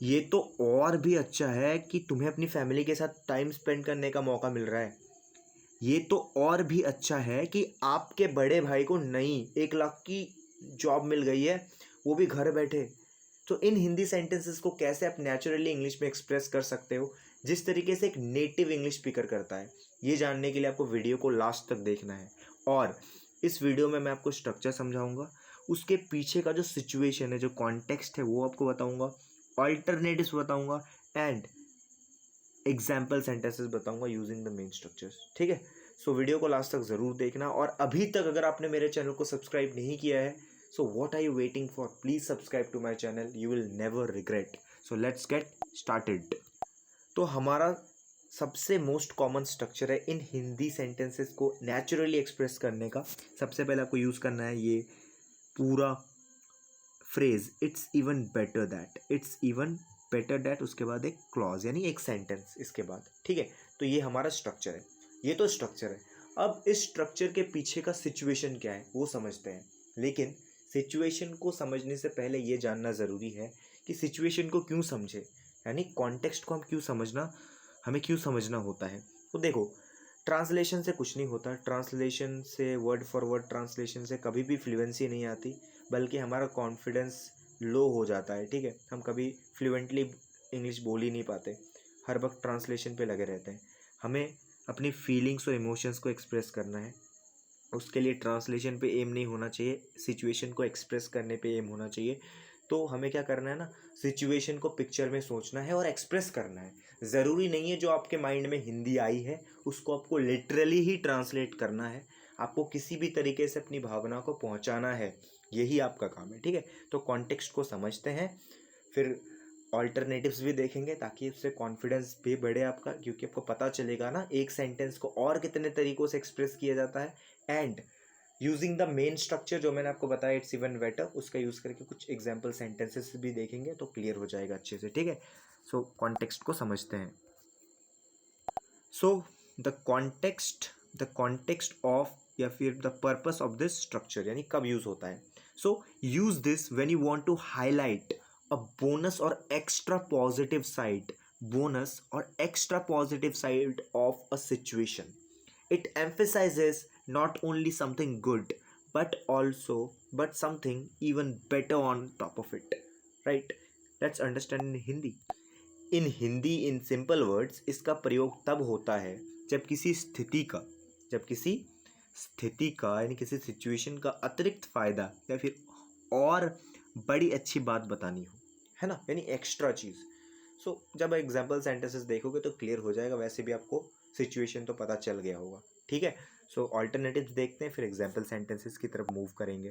ये तो और भी अच्छा है कि तुम्हें अपनी फैमिली के साथ टाइम स्पेंड करने का मौका मिल रहा है। ये तो और भी अच्छा है कि आपके बड़े भाई को नई 1 लाख की जॉब मिल गई है, वो भी घर बैठे। तो इन हिंदी सेंटेंसेस को कैसे आप नेचुरली इंग्लिश में एक्सप्रेस कर सकते हो, जिस तरीके से एक नेटिव इंग्लिश स्पीकर करता है, ये जानने के लिए आपको वीडियो को लास्ट तक देखना है। और इस वीडियो में मैं आपको स्ट्रक्चर समझाऊंगा, उसके पीछे का जो सिचुएशन है, जो कॉन्टेक्स्ट है, वो आपको बताऊंगा, ऑल्टरनेटिव्स बताऊंगा, एंड एग्जाम्पल सेंटेंसेस बताऊंगा यूजिंग द मेन स्ट्रक्चर्स। ठीक है, सो वीडियो को लास्ट तक ज़रूर देखना। और अभी तक अगर आपने मेरे चैनल को सब्सक्राइब नहीं किया है, so what are you waiting for, please subscribe to my channel, you will never regret. So let's get started. तो हमारा सबसे मोस्ट कॉमन स्ट्रक्चर है इन हिंदी सेंटेंसेस को नेचुरली एक्सप्रेस करने का। सबसे पहले आपको यूज़ करना है ये पूरा phrase, it's even better that, it's even better that, उसके बाद एक क्लॉज यानी एक सेंटेंस इसके बाद। ठीक है, तो ये हमारा स्ट्रक्चर है, ये तो स्ट्रक्चर है। अब इस स्ट्रक्चर के पीछे का सिचुएशन क्या है वो समझते हैं। लेकिन सिचुएशन को समझने से पहले ये जानना ज़रूरी है कि सिचुएशन को क्यों समझे, यानी कॉन्टेक्स्ट को हम क्यों समझना, हमें क्यों समझना होता है। तो देखो, ट्रांसलेशन से कुछ नहीं होता, ट्रांसलेशन से, वर्ड फॉर वर्ड ट्रांसलेशन से कभी भी फ्लुएंसी नहीं आती, बल्कि हमारा कॉन्फिडेंस लो हो जाता है। ठीक है, हम कभी फ्लुएंटली इंग्लिश बोल ही नहीं पाते, हर वक्त ट्रांसलेशन पे लगे रहते हैं। हमें अपनी फीलिंग्स और इमोशंस को एक्सप्रेस करना है, उसके लिए ट्रांसलेशन पे एम नहीं होना चाहिए, सिचुएशन को एक्सप्रेस करने पे एम होना चाहिए। तो हमें क्या करना है ना, सिचुएशन को पिक्चर में सोचना है और एक्सप्रेस करना है। ज़रूरी नहीं है जो आपके माइंड में हिंदी आई है उसको आपको लिटरली ही ट्रांसलेट करना है, आपको किसी भी तरीके से अपनी भावना को पहुंचाना है, यही आपका काम है। ठीक है, तो कॉन्टेक्स्ट को समझते हैं, फिर ऑल्टरनेटिव्स भी देखेंगे ताकि उससे कॉन्फिडेंस भी बढ़े आपका, क्योंकि आपको पता चलेगा ना एक सेंटेंस को और कितने तरीक़ों से एक्सप्रेस किया जाता है। And using the main structure जो मैंने आपको बताया, इट्स इवन बेटर, उसका यूज़ करके कुछ एग्जाम्पल सेंटेंसेस भी देखेंगे तो क्लियर हो जाएगा अच्छे से। ठीक है, सो कॉन्टेक्स्ट को समझते हैं। सो द कॉन्टेक्स्ट ऑफ, या फिर the purpose of this structure, यानी कब यूज़ होता है। So use this when you want to highlight a bonus और एक्स्ट्रा पॉजिटिव साइड, बोनस और extra positive side of a situation. It emphasizes not only something good but something even better on top of it, right? Let's understand in Hindi. In Hindi, in simple words, इसका प्रयोग तब होता है जब किसी स्थिति का, यानी किसी सिचुएशन का अतिरिक्त फ़ायदा या फिर और बड़ी अच्छी बात बतानी हो, है ना, यानी एक्स्ट्रा चीज़। सो जब एग्जाम्पल सेंटेंसेस देखोगे तो क्लियर हो जाएगा, वैसे भी आपको सिचुएशन तो पता चल गया होगा। ठीक है, सो ऑल्टरनेटिव्स देखते हैं, फिर एग्जाम्पल सेंटेंसेस की तरफ मूव करेंगे।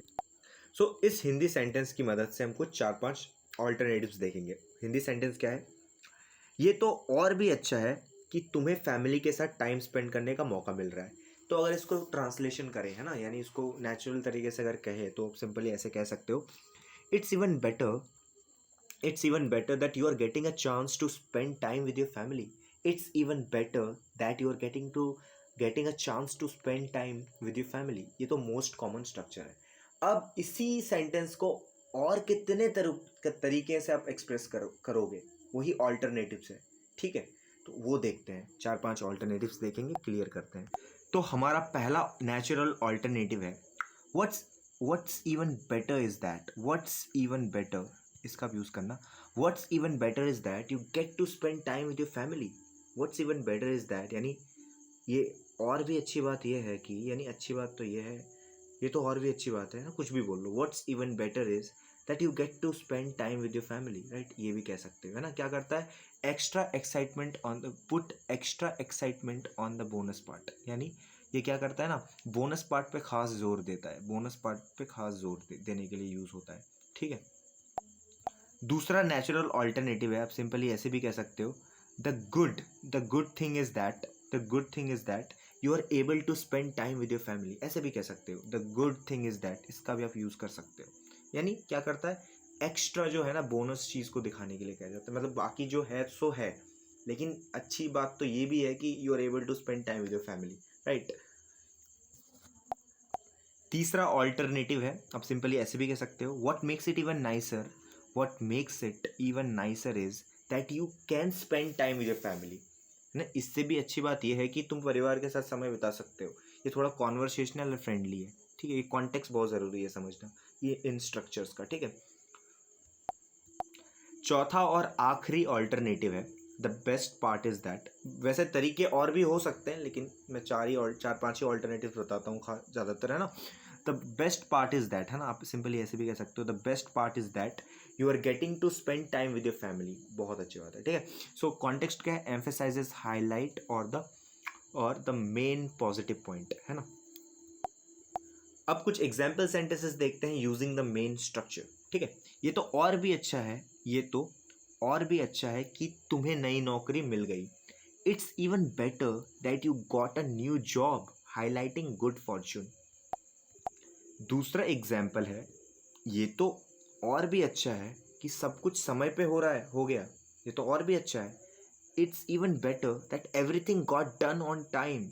सो इस हिंदी सेंटेंस की मदद से हम कुछ 4-5 ऑल्टरनेटिव्स देखेंगे। हिंदी सेंटेंस क्या है, ये तो और भी अच्छा है कि तुम्हें फैमिली के साथ टाइम स्पेंड करने का मौका मिल रहा है। तो अगर इसको ट्रांसलेशन करें, है ना, यानी इसको नेचुरल तरीके से अगर कहे तो आप सिंपली ऐसे कह सकते हो, it's even better, it's even better that you are getting a chance to spend time with your family. It's even better that you are getting a chance to spend time with your family. ये तो most common structure है। अब इसी sentence को और कितने तरीके से आप एक्सप्रेस करोगे, वही ऑल्टरनेटिव्स है। ठीक है, तो वो देखते हैं, 4-5 ऑल्टरनेटिव्स देखेंगे, क्लियर करते हैं। तो हमारा पहला नेचुरल ऑल्टरनेटिव है, what's what's even better is that, what's even better, इसका यूज़ करना। What's even better is that you get to spend time with your family. What's even better is that, यानी ये और भी अच्छी बात यह है कि, यानी अच्छी बात तो ये है, ये तो और भी अच्छी बात है ना, कुछ भी बोल लो। What's even better is that you get to spend time with your family, right, ये भी कह सकते हो, है ना। क्या करता है, extra excitement on the, put extra excitement on the bonus part, यानी ये क्या करता है ना, बोनस पार्ट पे खास जोर देता है, बोनस पार्ट पे खास जोर देने के लिए यूज़ होता है। ठीक है, दूसरा नेचुरल ऑल्टरनेटिव है, आप सिंपली ऐसे भी कह सकते हो, the good thing is that, the good thing is that you are able to spend time with your family, ऐसे भी कह सकते हो, the good thing is that, इसका भी आप यूज़ कर सकते हो। यानी क्या करता है, एक्स्ट्रा जो है ना बोनस चीज़ को दिखाने के लिए कहा जाता है, मतलब बाकी जो है सो है, लेकिन अच्छी बात तो ये भी है कि you are able to spend time with your family, right. तीसरा ऑल्टरनेटिव है, आप सिंपली ऐसे भी कह सकते हो, what makes it even nicer, what makes it even nicer is that you can spend time with your family. ना, इससे भी अच्छी बात यह है कि तुम परिवार के साथ समय बिता सकते हो। ये थोड़ा कॉन्वर्सेशनल और फ्रेंडली है, ठीक है। ये कॉन्टेक्स्ट बहुत ज़रूरी है समझना, ये इन स्ट्रक्चर्स का, ठीक है। चौथा और आखिरी ऑल्टरनेटिव है, the best part is that. वैसे तरीके और भी हो सकते हैं, लेकिन मैं चार पाँच ही ऑल्टरनेटिव बताता हूँ ज़्यादातर, है ना। The best part is that, है ना, आप सिंपली ऐसे भी कह सकते हो, the best part is that you are getting to spend time with your family. बहुत अच्छी बात है, ठीक है। सो कॉन्टेक्स्ट क्या है, एम्फेसाइजेस हाईलाइट और द मेन पॉजिटिव पॉइंट, है ना। अब कुछ एग्जाम्पल सेंटेंसेस देखते हैं यूजिंग द मेन स्ट्रक्चर, ठीक है। ये तो और भी अच्छा है, ये तो और भी अच्छा है कि तुम्हें नई नौकरी मिल गई। It's even better that you got a new job, highlighting good Fortune. दूसरा एग्जाम्पल है, ये तो और भी अच्छा है कि सब कुछ समय पे हो गया। ये तो और भी अच्छा है, it's even better that everything got done on time.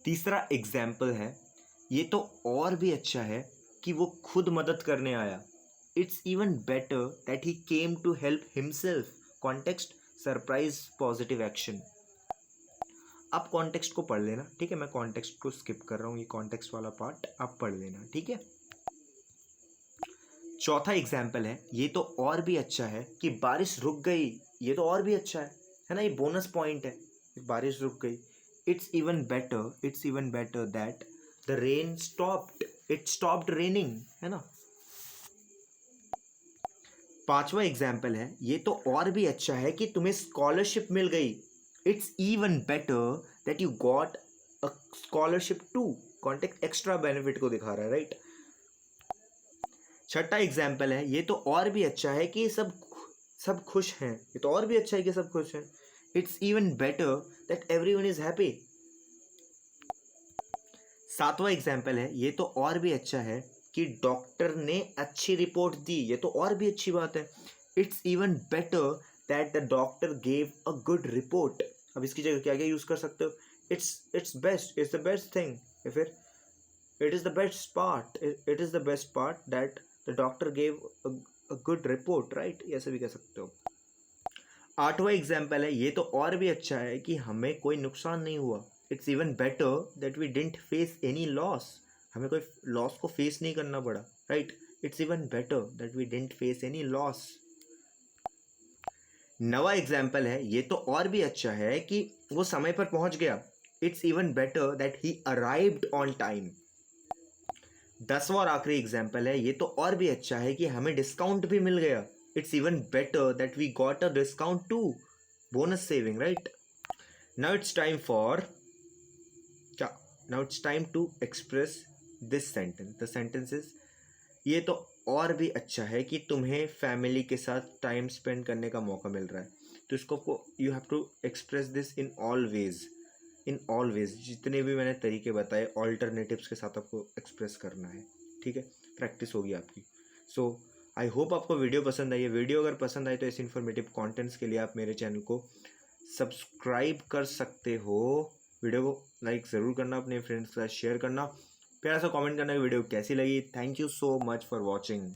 तीसरा एग्जाम्पल है, ये तो और भी अच्छा है कि वो खुद मदद करने आया। It's even better that he came to help himself. Context, surprise, positive action. आप कॉन्टेक्स्ट को पढ़ लेना, ठीक है। मैं कॉन्टेक्स्ट को स्किप कर रहा हूँ, ये कॉन्टेक्स्ट वाला पार्ट आप पढ़ लेना, ठीक है। चौथा एग्जाम्पल है, ये तो और भी अच्छा है कि बारिश रुक गई। ये तो और भी अच्छा है ना, ये बोनस पॉइंट है, बारिश रुक गई। It's even better that the rain stopped, it stopped raining, है ना। पांचवा एग्जाम्पल है, ये तो और भी अच्छा है कि तुम्हें स्कॉलरशिप मिल गई। It's even better that you got a scholarship too. Context extra benefit को दिखा रहा है, राइट। छठा एग्जाम्पल है, ये तो और भी अच्छा है कि सब खुश हैं। ये तो और भी अच्छा है कि सब खुश हैं। It's even better that everyone is happy. सातवां एग्जाम्पल है, ये तो और भी अच्छा है कि डॉक्टर ने अच्छी रिपोर्ट दी। ये तो और भी अच्छी बात है। It's even better that the doctor gave a good report. अब इसकी जगह क्या क्या यूज कर सकते हो, it's best, it's the best thing, या फिर it is the best part, it is the best part that the doctor gave a good report, right, ऐसे भी कह सकते हो। आठवां एग्जाम्पल है, ये तो और भी अच्छा है कि हमें कोई नुकसान नहीं हुआ। It's even better that we didn't face any loss. हमें कोई लॉस को फेस नहीं करना पड़ा, right. It's even better that we didn't face any loss. नवा एग्जाम्पल है, ये तो और भी अच्छा है कि वो समय पर पहुंच गया। It's even better that he arrived on time. दसवां और आखिरी एग्जाम्पल है, ये तो और भी अच्छा है कि हमें डिस्काउंट भी मिल गया। It's even better that we got a discount too, bonus saving, right. Now it's time for क्या, now it's time to express this sentence. The sentence is, ये तो और भी अच्छा है कि तुम्हें फैमिली के साथ टाइम स्पेंड करने का मौका मिल रहा है। तो इसको you have to express this in all ways, जितने भी मैंने तरीके बताए ऑल्टरनेटिव्स के साथ आपको एक्सप्रेस करना है, ठीक है। प्रैक्टिस होगी आपकी। सो आई होप आपको वीडियो पसंद आई है। वीडियो अगर पसंद आए तो इस इन्फॉर्मेटिव कंटेंट्स के लिए आप मेरे चैनल को सब्सक्राइब कर सकते हो। वीडियो को लाइक ज़रूर करना, अपने फ्रेंड्स के साथ शेयर करना, प्यारा सा कमेंट करना कि वीडियो कैसी लगी। Thank you so much for watching.